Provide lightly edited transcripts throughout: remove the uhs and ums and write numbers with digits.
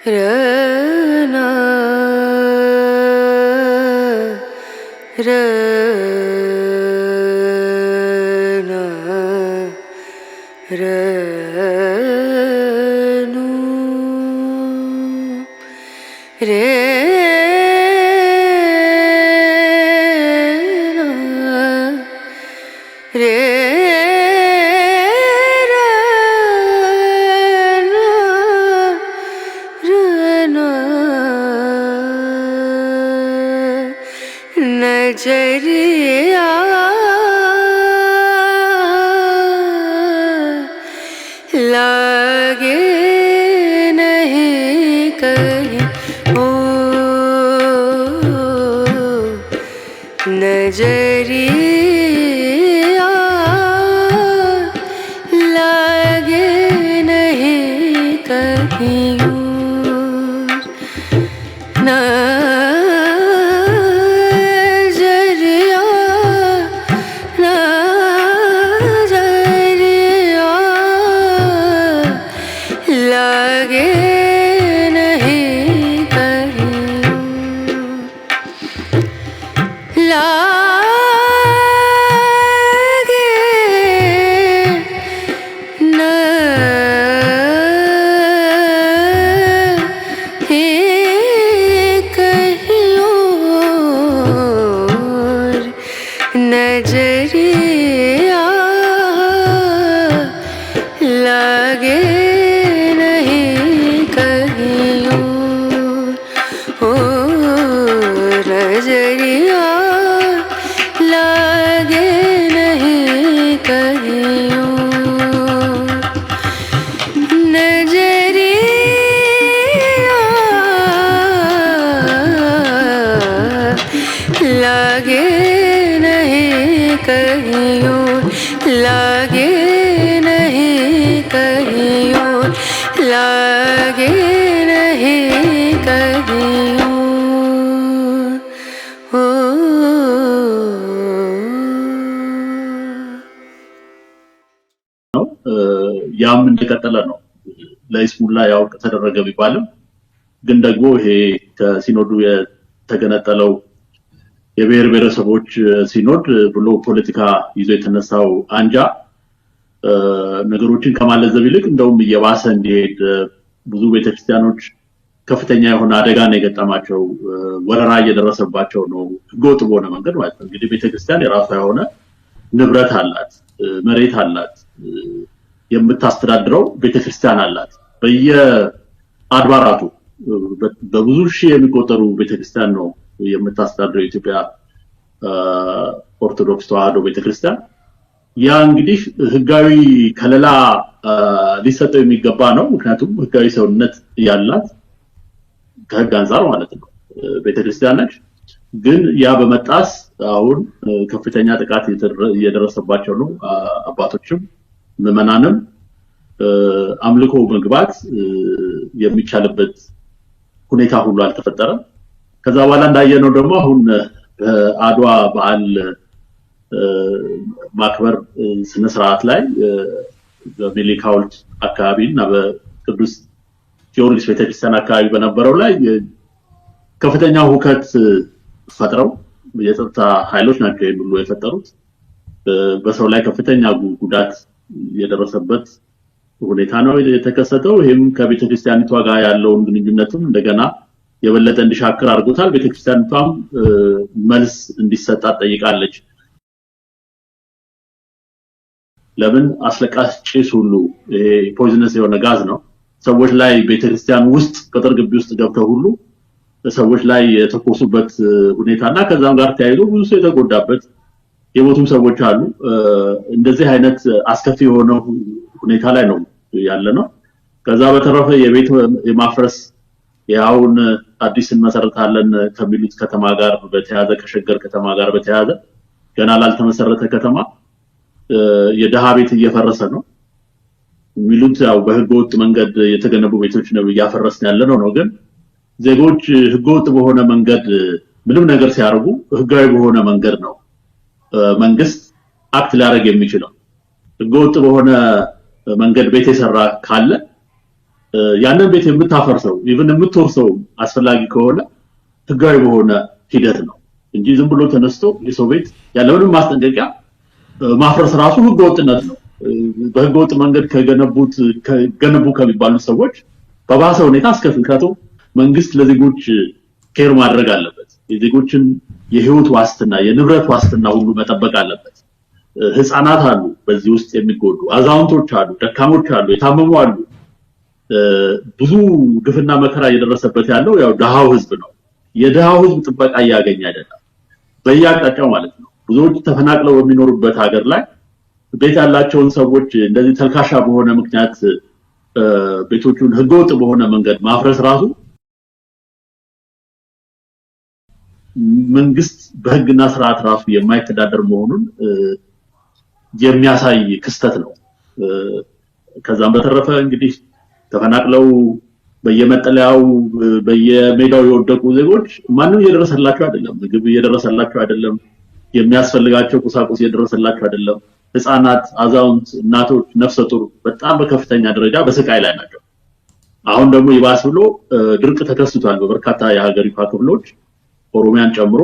Rana Rana Ranu नजरिया लागे नहीं कहीं ओ नजरिया लागे नहीं कहीं नजरिया लागे नहीं कहीं ओ नजरिया लागे नहीं कहीं नजरिया लागे कहियो लागे नहीं कहियो लागे नहीं कहियो ओ ያም እንደቀጠለ ነው ለይስሙላ ያው ተደረገ ቢባልም ግን ደግሞ ይሄ ከሲኖዱ የተገነጠለው የብሔር ብሔረሰቦች ሲኖድ ብሎ ፖለቲካ ይዞ የተነሳው አንጃ ነገሮችን ከማለዘብ ይልቅ እንደውም እየባሰ እንዲሄድ ብዙ ቤተክርስቲያኖች ከፍተኛ የሆነ አደጋ ነው የገጠማቸው ወረራ እየደረሰባቸው ነው ህገወጥ በሆነ መንገድ ማለት ነው እንግዲህ ቤተክርስቲያን የራሷ የሆነ ንብረት አላት መሬት አላት የምታስተዳድረው ቤተክርስቲያን አላት በየአድባራቱ በብዙ ሺህ የሚቆጠሩ ቤተክርስቲያን ነው የምታስተዳድረው ኢትዮጵያ ኦርቶዶክስ ተዋህዶ ቤተክርስቲያን ያ እንግዲህ ህጋዊ ከለላ ሊሰጠው የሚገባ ነው ምክንያቱም ህጋዊ ሰውነት ያላት ከህግ አንፃር ማለት ነው ቤተክርስቲያን ነች ግን ያ በመጣስ አሁን ከፍተኛ ጥቃት እየደረሰባቸው ነው አባቶችም ምዕመናንም አምልኮ መግባት የሚቻልበት ሁኔታ ሁሉ አልተፈጠረም ከዛ በኋላ እንዳየነው ደግሞ አሁን አድዋ በዓል ማክበር ስነ ስርዓት ላይ በሚሊክ ሐውልት አካባቢና በቅዱስ ጊዮርጊስ ቤተክርስቲያን አካባቢ በነበረው ላይ ከፍተኛ ሁከት ፈጥረው የጸጥታ ኃይሎች ናቸው ሁሉ የፈጠሩት በሰው ላይ ከፍተኛ ጉዳት የደረሰበት ሁኔታ ነው የተከሰተው ይሄም ከቤተክርስቲያኒቷ ጋር ያለውን ግንኙነትም እንደገና የበለጠ እንዲሻክር አድርጎታል ቤተክርስቲያኒቷም መልስ እንዲሰጣት ጠይቃለች ለምን አስለቃሽ ጭስ ሁሉ ፖይዝነስ የሆነ ጋዝ ነው ሰዎች ላይ ቤተክርስቲያን ውስጥ ቅጥር ግቢ ውስጥ ገብተው ሁሉ ሰዎች ላይ የተኮሱበት ሁኔታና ከዛም ጋር ተያይዞ ብዙ ሰው የተጎዳበት የሞቱም ሰዎች አሉ እንደዚህ አይነት አስከፊ የሆነ ሁኔታ ላይ ነው ያለነው ከዛ በተረፈ የቤት የማፍረስ ያውን አዲስ እንመሰርታለን ከሚሉት ከተማ ጋር በተያያዘ ከሸገር ከተማ ጋር በተያያዘ ገና ላልተመሰረተ ከተማ የደሃ ቤት እየፈረሰ ነው ሚሉት ያው በህገወጥ መንገድ የተገነቡ ቤቶች ነው ያፈረስን ያለነው ነው ግን ዜጎች ህገወጥ በሆነ መንገድ ምንም ነገር ሲያርጉ ህጋዊ በሆነ መንገድ ነው መንግስት አክት ሊያደርግ የሚችለው ህገወጥ በሆነ መንገድ ቤት የሰራ ካለ ያንን ቤት የምታፈርሰው ኢቭን የምትወርሰው አስፈላጊ ከሆነ ህጋዊ በሆነ ሂደት ነው እንጂ ዝም ብሎ ተነስቶ የሰው ቤት ያለምንም ማስጠንቀቂያ ማፍረስ ራሱ ህገወጥነት ነው። በህገወጥ መንገድ ከገነቡ ከሚባሉ ሰዎች በባሰ ሁኔታ አስከፍካቱ መንግስት ለዜጎች ኬር ማድረግ አለበት። የዜጎችን የህይወት ዋስትና የንብረት ዋስትና ሁሉ መጠበቅ አለበት። ህፃናት አሉ፣ በዚህ ውስጥ የሚጎዱ አዛውንቶች አሉ፣ ደካሞች አሉ፣ የታመሙ አሉ። ብዙ ግፍና መከራ እየደረሰበት ያለው ያው ደሃው ህዝብ ነው። የደሃው ህዝብ ጥበቃ እያገኘ አይደለም በየአቅጣጫው ማለት ነው። ብዙዎች ተፈናቅለው በሚኖሩበት ሀገር ላይ ቤት ያላቸውን ሰዎች እንደዚህ ተልካሻ በሆነ ምክንያት ቤቶቹን ህገወጥ በሆነ መንገድ ማፍረስ ራሱ መንግስት በህግና ስርዓት ራሱ የማይተዳደር መሆኑን የሚያሳይ ክስተት ነው። ከዛም በተረፈ እንግዲህ ተፈናቅለው በየመጠለያው በየሜዳው የወደቁ ዜጎች ማንንም እየደረሰላቸው አይደለም። ምግብ እየደረሰላቸው አይደለም። የሚያስፈልጋቸው ቁሳቁስ እየደረሰላቸው አይደለም። ህፃናት፣ አዛውንት፣ እናቶች፣ ነፍሰ ጡር በጣም በከፍተኛ ደረጃ በስቃይ ላይ ናቸው። አሁን ደግሞ ይባስ ብሎ ድርቅ ተከስቷል በበርካታ የሀገሪቷ ክፍሎች ኦሮሚያን ጨምሮ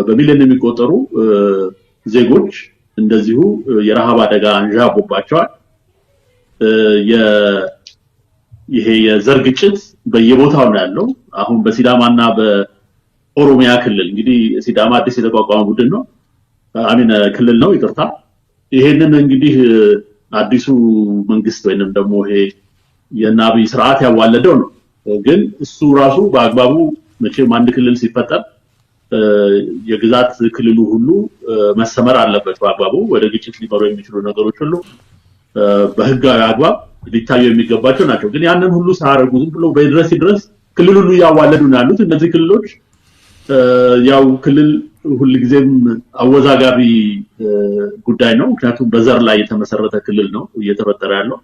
በሚሊዮን የሚቆጠሩ ዜጎች እንደዚሁ የረሃብ አደጋ አንዣቦባቸዋል። ይሄ የዘር ግጭት በየቦታው ነው ያለው። አሁን በሲዳማና በኦሮሚያ ክልል እንግዲህ ሲዳማ አዲስ የተቋቋመ ቡድን ነው አሚን ክልል ነው ይቅርታ። ይሄንን እንግዲህ አዲሱ መንግስት ወይንም ደግሞ ይሄ የናቢ ስርዓት ያዋለደው ነው። ግን እሱ ራሱ በአግባቡ መቼም አንድ ክልል ሲፈጠር የግዛት ክልሉ ሁሉ መሰመር አለበት በአግባቡ። ወደ ግጭት ሊመሩ የሚችሉ ነገሮች ሁሉ በህጋዊ አግባብ ሊታዩ የሚገባቸው ናቸው። ግን ያንን ሁሉ ሳያደርጉ ዝም ብሎ በድረስ ክልል ሁሉ ያዋለዱ ነው ያሉት። እነዚህ ክልሎች ያው ክልል ሁልጊዜም አወዛጋቢ ጉዳይ ነው። ምክንያቱም በዘር ላይ የተመሰረተ ክልል ነው እየተፈጠረ ያለው።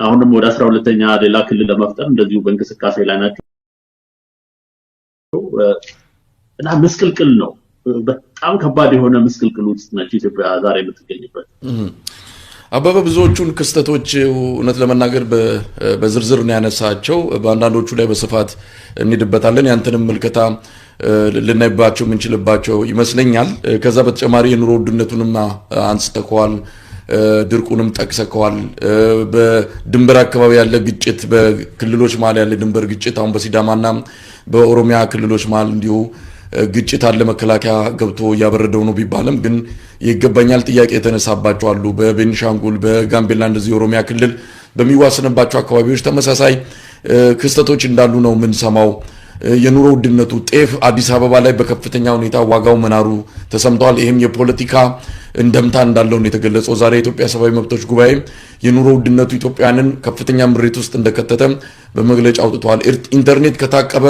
አሁንም ወደ 12ኛ ሌላ ክልል ለመፍጠር እንደዚሁ በእንቅስቃሴ ላይ ናቸው እና ምስቅልቅል ነው። በጣም ከባድ የሆነ ምስቅልቅል ውስጥ ነች ኢትዮጵያ ዛሬ የምትገኝበት። አበበ ብዙዎቹን ክስተቶች እውነት ለመናገር በዝርዝር ነው ያነሳቸው። በአንዳንዶቹ ላይ በስፋት እንሄድበታለን። ያንተንም መልከታ ልናይባቸው የምንችልባቸው ይመስለኛል። ከዛ በተጨማሪ የኑሮ ውድነቱንም አንስተከዋል፣ ድርቁንም ጠቅሰከዋል። በድንበር አካባቢ ያለ ግጭት፣ በክልሎች መሀል ያለ ድንበር ግጭት አሁን በሲዳማና በኦሮሚያ ክልሎች መሀል እንዲሁ ግጭት አለ። መከላከያ ገብቶ እያበረደው ነው ቢባልም ግን ይገባኛል ጥያቄ የተነሳባቸው አሉ። በቤኒሻንጉል በጋምቤላ እንደዚህ ኦሮሚያ ክልል በሚዋሰንባቸው አካባቢዎች ተመሳሳይ ክስተቶች እንዳሉ ነው የምንሰማው። የኑሮ ውድነቱ ጤፍ አዲስ አበባ ላይ በከፍተኛ ሁኔታ ዋጋው መናሩ ተሰምቷል። ይህም የፖለቲካ እንደምታ እንዳለው ነው የተገለጸው። ዛሬ የኢትዮጵያ ሰብአዊ መብቶች ጉባኤ የኑሮ ውድነቱ ኢትዮጵያንን ከፍተኛ ምሬት ውስጥ እንደከተተ በመግለጫ አውጥቷል። ኢንተርኔት ከታቀበ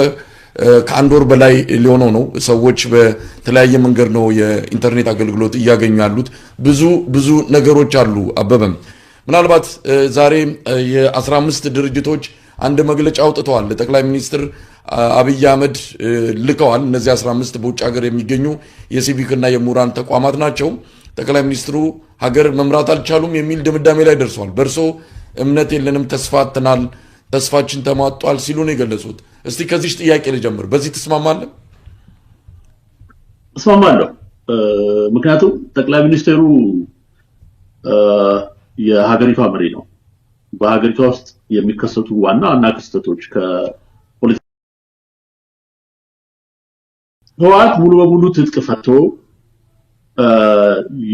ከአንድ ወር በላይ ሊሆነው ነው። ሰዎች በተለያየ መንገድ ነው የኢንተርኔት አገልግሎት እያገኙ ያሉት። ብዙ ነገሮች አሉ። አበበም ምናልባት ዛሬ የ15 ድርጅቶች አንድ መግለጫ አውጥተዋል። ጠቅላይ ሚኒስትር አብይ አህመድ ልከዋል። እነዚህ 15 በውጭ ሀገር የሚገኙ የሲቪክና የምሁራን ተቋማት ናቸው። ጠቅላይ ሚኒስትሩ ሀገር መምራት አልቻሉም የሚል ድምዳሜ ላይ ደርሰዋል። በእርሶ እምነት የለንም፣ ተስፋ አጥተናል፣ ተስፋችን ተሟጧል ሲሉ ነው የገለጹት። እስቲ ከዚህ ጥያቄ ልጀምር። በዚህ ትስማማለህ? እስማማለሁ። ምክንያቱም ጠቅላይ ሚኒስትሩ የሀገሪቷ መሪ ነው። በሀገሪቷ ውስጥ የሚከሰቱ ዋና ክስተቶች ህወሓት ሙሉ በሙሉ ትጥቅ ፈቶ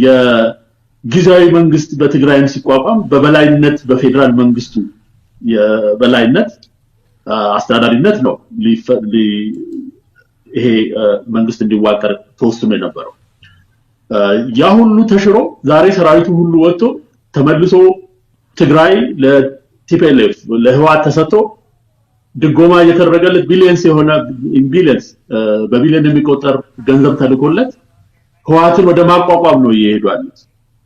የጊዜያዊ መንግስት በትግራይም ሲቋቋም በበላይነት በፌደራል መንግስቱ የበላይነት አስተዳዳሪነት ነው ይሄ መንግስት እንዲዋቀር ተወስኖ የነበረው። ያ ሁሉ ተሽሮ ዛሬ ሰራዊቱ ሁሉ ወጥቶ ተመልሶ ትግራይ ለቲፒኤልኤፍ ለህወሓት ተሰጥቶ ድጎማ እየተደረገለት ቢሊየንስ በቢሊየን የሚቆጠር ገንዘብ ተልኮለት ህወሓትን ወደ ማቋቋም ነው እየሄዱ ያሉት።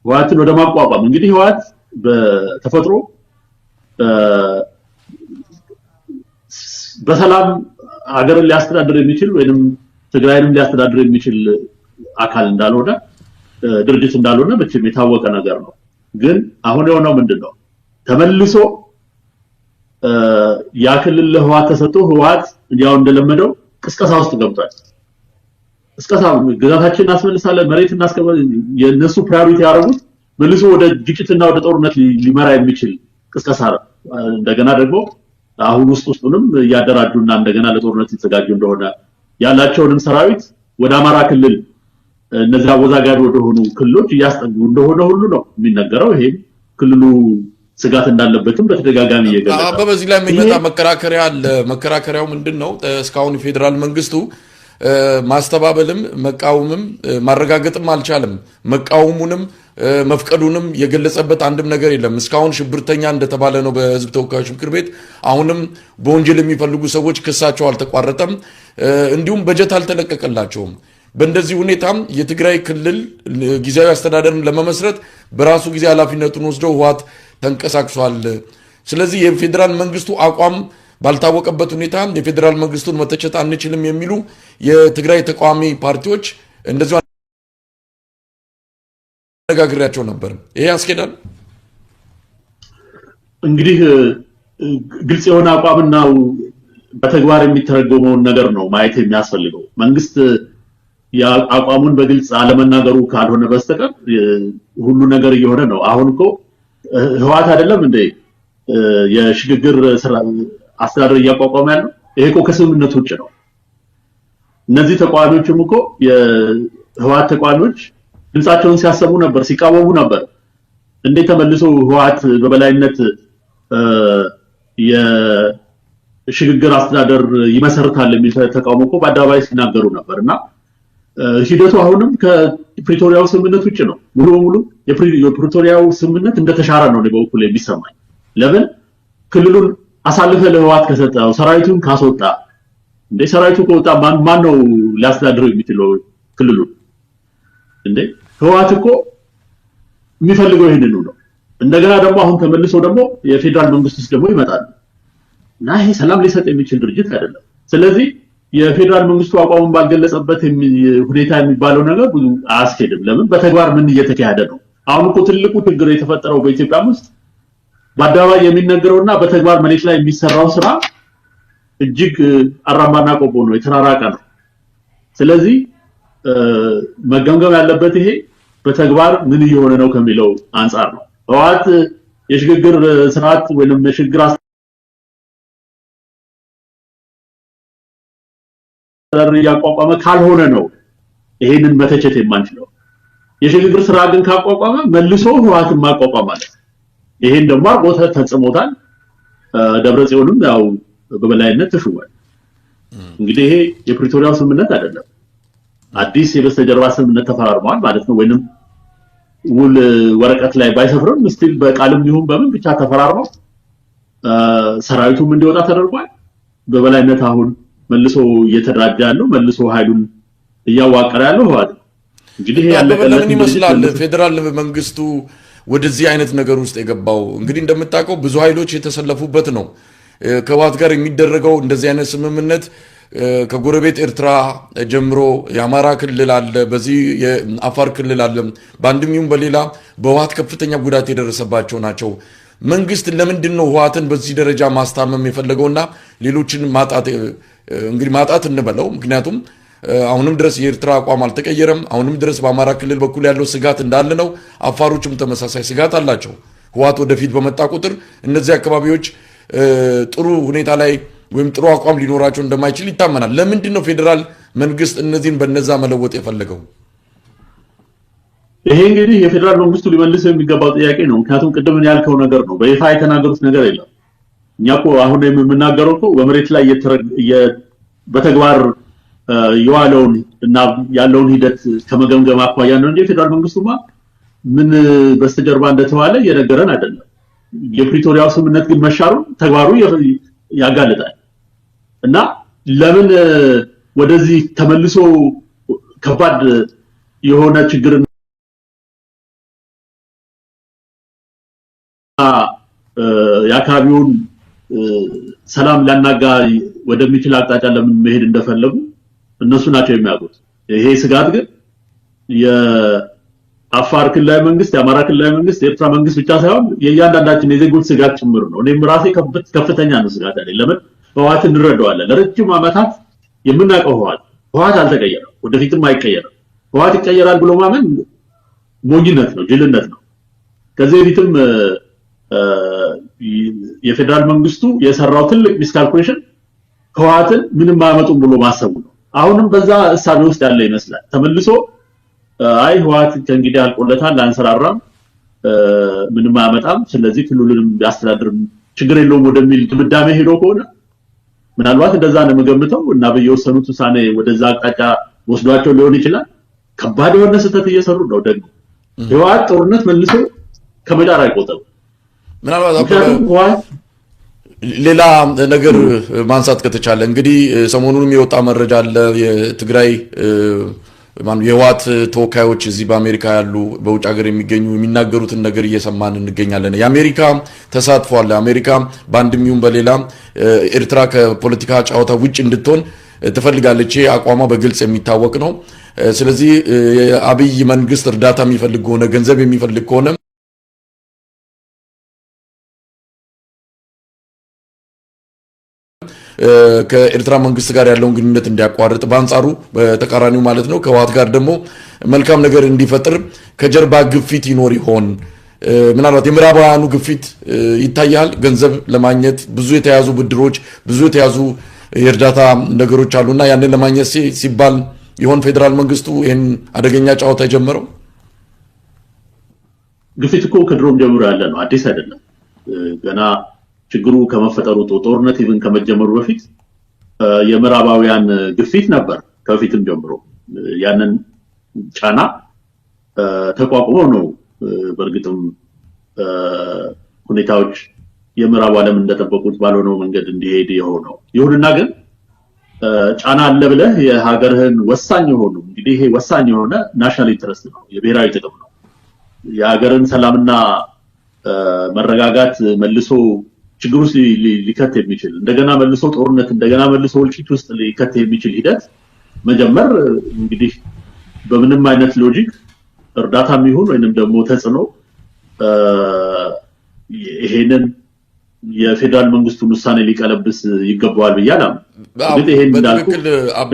ህወሓትን ወደ ማቋቋም እንግዲህ ህወሓት በተፈጥሮ በሰላም ሀገርን ሊያስተዳድር የሚችል ወይንም ትግራይንም ሊያስተዳድር የሚችል አካል እንዳልሆነ ድርጅት እንዳልሆነ መቼም የታወቀ ነገር ነው። ግን አሁን የሆነው ምንድነው? ተመልሶ ያ ክልል ለህወሓት ተሰጥቶ ህወሓት ያው እንደለመደው ቅስቀሳ ውስጥ ገብቷል። ቅስቀሳ ግዛታችንን እናስመልሳለን መሬት እናስከብራለን የነሱ ፕራዮሪቲ ያደረጉት መልሶ ወደ ግጭትና ወደ ጦርነት ሊመራ የሚችል ቅስቀሳ እንደገና ደግሞ አሁን ውስጡንም ያደራጁና እንደገና ለጦርነት ይዘጋጁ እንደሆነ ያላቸውንም ሰራዊት ወደ አማራ ክልል እነዚያ አወዛጋቢ ወደሆኑ ክልሎች እያስጠጉ እንደሆነ ሁሉ ነው የሚነገረው። ይሄ ክልሉ ስጋት እንዳለበትም በተደጋጋሚ እየገለጸ በዚህ ላይ የሚመጣ መከራከሪያ አለ። መከራከሪያው ምንድነው? እስካሁን ፌደራል መንግስቱ ማስተባበልም መቃወምም ማረጋገጥም አልቻለም። መቃወሙንም መፍቀዱንም የገለጸበት አንድም ነገር የለም። እስካሁን ሽብርተኛ እንደተባለ ነው በህዝብ ተወካዮች ምክር ቤት። አሁንም በወንጀል የሚፈልጉ ሰዎች ክሳቸው አልተቋረጠም፣ እንዲሁም በጀት አልተለቀቀላቸውም። በእንደዚህ ሁኔታም የትግራይ ክልል ጊዜያዊ አስተዳደርን ለመመስረት በራሱ ጊዜ ኃላፊነቱን ወስዶ ህወሓት ተንቀሳቅሷል። ስለዚህ የፌደራል መንግስቱ አቋም ባልታወቀበት ሁኔታ የፌደራል መንግስቱን መተቸት አንችልም የሚሉ የትግራይ ተቃዋሚ ፓርቲዎች እንደዚህ አነጋግሬያቸው ነበር። ይሄ ያስኬዳል? እንግዲህ ግልጽ የሆነ አቋምና በተግባር የሚተረጎመውን ነገር ነው ማየት የሚያስፈልገው። መንግስት አቋሙን በግልጽ አለመናገሩ ካልሆነ በስተቀር ሁሉ ነገር እየሆነ ነው። አሁን እኮ ህወሓት አይደለም እንደ የሽግግር አስተዳደር እያቋቋመ ያለው? ይሄ እኮ ከስምምነት ውጭ ነው። እነዚህ ተቃዋሚዎችም እኮ የህወሓት ተቃዋሚዎች ድምጻቸውን ሲያሰሙ ነበር፣ ሲቃወሙ ነበር። እንዴት ተመልሶ ህወሓት በበላይነት የሽግግር አስተዳደር ይመሰርታል የሚል ተቃውሞ እኮ በአደባባይ ሲናገሩ ነበርና ሂደቱ አሁንም ከፕሪቶሪያው ስምምነት ውጭ ነው። ሙሉ በሙሉ የፕሪቶሪያው ስምምነት እንደተሻረ ነው በበኩሌ የሚሰማኝ። ለምን ክልሉን አሳልፈ ለህወሓት ከሰጠው ሰራዊቱን ካስወጣ እንደ ሰራዊቱ ከወጣ ማን ነው ሊያስተዳድረው የሚችለው ክልሉን? እንደ ህወሓት እኮ የሚፈልገው ይሄንን ነው። እንደገና ደግሞ አሁን ተመልሶ ደግሞ የፌደራል መንግስት ውስጥ ደግሞ ይመጣል እና ይሄ ሰላም ሊሰጥ የሚችል ድርጅት አይደለም። ስለዚህ የፌደራል መንግስቱ አቋሙን ባልገለጸበት ሁኔታ የሚባለው ነገር ብዙ አያስኬድም። ለምን በተግባር ምን እየተካሄደ ነው? አሁን እኮ ትልቁ ችግር የተፈጠረው በኢትዮጵያ ውስጥ በአደባባይ የሚነገረውና በተግባር መሬት ላይ የሚሰራው ስራ እጅግ አራምባና ቆቦ ነው፣ የተራራቀ ነው። ስለዚህ መገምገም ያለበት ይሄ በተግባር ምን እየሆነ ነው ከሚለው አንፃር ነው። ህወሓት የሽግግር ስርዓት ወይንም የሽግግር አስተዳደር እያቋቋመ ካልሆነ ነው ይሄንን መተቸት የማንችለው። የሽግግር ስራ ግን ካቋቋመ መልሶ ህወሓትን ማቋቋም ማለት ይሄን ደግሞ አርጎ ተጽሞታል። ደብረጽዮንም ያው በበላይነት ተሹሟል። እንግዲህ ይሄ የፕሪቶሪያው ስምምነት አይደለም፣ አዲስ የበስተጀርባ ስምምነት ተፈራርመዋል ማለት ነው። ወይንም ውል ወረቀት ላይ ባይሰፍርም ስቲል በቃልም ይሁን በምን ብቻ ተፈራርመው ሰራዊቱም እንዲወጣ ተደርጓል። በበላይነት አሁን መልሶ እየተደራጀ ያለው መልሶ ኃይሉን እያዋቀረ ያለው ህወሓት እንግዲህ ለምን ይመስላል ፌደራል መንግስቱ ወደዚህ አይነት ነገር ውስጥ የገባው? እንግዲህ እንደምታውቀው ብዙ ኃይሎች የተሰለፉበት ነው። ከህወሓት ጋር የሚደረገው እንደዚህ አይነት ስምምነት ከጎረቤት ኤርትራ ጀምሮ የአማራ ክልል አለ፣ በዚህ የአፋር ክልል አለ። በአንድም ይሁን በሌላ በህወሓት ከፍተኛ ጉዳት የደረሰባቸው ናቸው። መንግስት ለምንድን ነው ህወሓትን በዚህ ደረጃ ማስታመም የፈለገውና ሌሎችን ማጣት እንበለው? ምክንያቱም አሁንም ድረስ የኤርትራ አቋም አልተቀየረም። አሁንም ድረስ በአማራ ክልል በኩል ያለው ስጋት እንዳለ ነው። አፋሮችም ተመሳሳይ ስጋት አላቸው። ህወሓት ወደፊት በመጣ ቁጥር እነዚህ አካባቢዎች ጥሩ ሁኔታ ላይ ወይም ጥሩ አቋም ሊኖራቸው እንደማይችል ይታመናል። ለምንድን ነው ፌደራል መንግስት እነዚህን በነዛ መለወጥ የፈለገው? ይሄ እንግዲህ የፌደራል መንግስቱ ሊመልሰው የሚገባው ጥያቄ ነው። ምክንያቱም ቅድም ያልከው ነገር ነው፣ በይፋ የተናገሩት ነገር የለም። እኛ እኮ አሁን የምናገረው እኮ በመሬት ላይ በተግባር የዋለውን እና ያለውን ሂደት ከመገምገም አኳያ ነው እንጂ ፌደራል መንግስቱማ ምን በስተጀርባ እንደተዋለ እየነገረን አይደለም። የፕሪቶሪያው ስምምነት ግን መሻሩን ተግባሩ ያጋልጣል እና ለምን ወደዚህ ተመልሶ ከባድ የሆነ ችግር የአካባቢውን ሰላም ሊያናጋ ወደሚችል አቅጣጫ ለምን መሄድ እንደፈለጉ እነሱ ናቸው የሚያውቁት። ይሄ ስጋት ግን አፋር ክልላዊ መንግስት፣ የአማራ ክልላዊ መንግስት፣ የኤርትራ መንግስት ብቻ ሳይሆን የእያንዳንዳችን የዜጎች ስጋት ጭምር ነው። እኔም ራሴ ከፍተኛ ነው ስጋት አለኝ። ለምን ህወሓትን እንረዳዋለን። ለረጅም ዓመታት የምናውቀው ህወሓት አልተቀየረም፣ ወደፊትም አይቀየርም። ህወሓት ይቀየራል ብሎ ማመን ሞኝነት ነው፣ ጅልነት ነው። ከዚህ በፊትም የፌደራል መንግስቱ የሰራው ትልቅ ሚስካልኩሌሽን ህወሓትን ምንም አያመጡም ብሎ ማሰቡ ነው። አሁንም በዛ እሳቤ ውስጥ ያለ ይመስላል። ተመልሶ አይ ህወሓት ከእንግዲህ አልቆለታል፣ አንሰራራም፣ ምንም አያመጣም፣ ስለዚህ ክልሉንም ያስተዳድር ችግር የለውም ወደሚል ድምዳሜ ሄዶ ከሆነ ምናልባት እንደዛ ነው የምገምተው እና በየወሰኑት ውሳኔ ወደዛ አቅጣጫ ወስዷቸው ሊሆን ይችላል። ከባድ የሆነ ስህተት እየሰሩ ነው። ደግሞ ህወሓት ጦርነት መልሶ ከመዳር አይቆጠም። ምናልባት ሌላ ነገር ማንሳት ከተቻለ እንግዲህ ሰሞኑንም የወጣ መረጃ አለ። የትግራይ የህወሓት ተወካዮች እዚህ በአሜሪካ ያሉ በውጭ ሀገር የሚገኙ የሚናገሩትን ነገር እየሰማን እንገኛለን። የአሜሪካ ተሳትፎ አለ። አሜሪካ በአንድም ይሁን በሌላ ኤርትራ ከፖለቲካ ጨዋታ ውጭ እንድትሆን ትፈልጋለች። አቋሟ በግልጽ የሚታወቅ ነው። ስለዚህ የአብይ መንግስት እርዳታ የሚፈልግ ከሆነ ገንዘብ የሚፈልግ ከሆነ ከኤርትራ መንግስት ጋር ያለውን ግንኙነት እንዲያቋርጥ በአንጻሩ በተቃራኒው ማለት ነው ከህወሓት ጋር ደግሞ መልካም ነገር እንዲፈጥር ከጀርባ ግፊት ይኖር ይሆን? ምናልባት የምዕራባውያኑ ግፊት ይታያል። ገንዘብ ለማግኘት ብዙ የተያዙ ብድሮች፣ ብዙ የተያዙ የእርዳታ ነገሮች አሉና ያንን ለማግኘት ሲባል ይሆን ፌደራል መንግስቱ ይሄን አደገኛ ጨዋታ የጀመረው? ግፊት እኮ ከድሮም ጀምሮ ያለ ነው፣ አዲስ አይደለም። ገና ችግሩ ከመፈጠሩ ጦርነት ይብን ከመጀመሩ በፊት የምዕራባውያን ግፊት ነበር። ከፊትም ጀምሮ ያንን ጫና ተቋቁሞ ነው በእርግጥም ሁኔታዎች የምዕራብ ዓለም እንደተጠበቁት ባልሆነው መንገድ እንዲሄድ የሆነው። ይሁንና ግን ጫና አለ ብለህ የሀገርህን ወሳኝ የሆኑ እንግዲህ ይሄ ወሳኝ የሆነ ናሽናል ኢንተረስት ነው፣ የብሔራዊ ጥቅም ነው። የሀገርን ሰላምና መረጋጋት መልሶ ችግር ውስጥ ሊከት የሚችል እንደገና መልሶ ጦርነት እንደገና መልሶ እልቂት ውስጥ ሊከት የሚችል ሂደት መጀመር እንግዲህ በምንም አይነት ሎጂክ እርዳታም ይሁን ወይንም ደግሞ ተጽዕኖ ይሄንን የፌደራል መንግስቱን ውሳኔ ሊቀለብስ ይገባዋል ብያለሁ። እንግዲህ ይሄን እንዳልኩ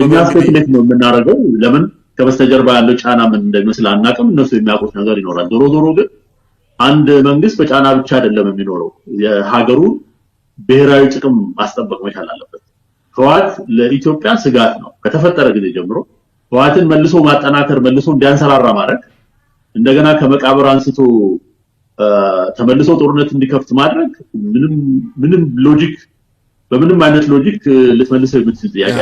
እኛ ስፔኩሌት ነው የምናደርገው። ለምን ከበስተጀርባ ያለው ጫና ምን እንደሚመስል አናውቅም። እነሱ የሚያውቁት ነገር ይኖራል። ዞሮ ግን አንድ መንግስት በጫና ብቻ አይደለም የሚኖረው፣ የሀገሩን ብሔራዊ ጥቅም ማስጠበቅ መቻል አለበት። ህወሓት ለኢትዮጵያ ስጋት ነው ከተፈጠረ ጊዜ ጀምሮ። ህወሓትን መልሶ ማጠናከር፣ መልሶ እንዲያንሰራራ ማድረግ፣ እንደገና ከመቃብር አንስቶ ተመልሶ ጦርነት እንዲከፍት ማድረግ ምንም ሎጂክ በምንም አይነት ሎጂክ ልትመልሰው የምትችል ጥያቄ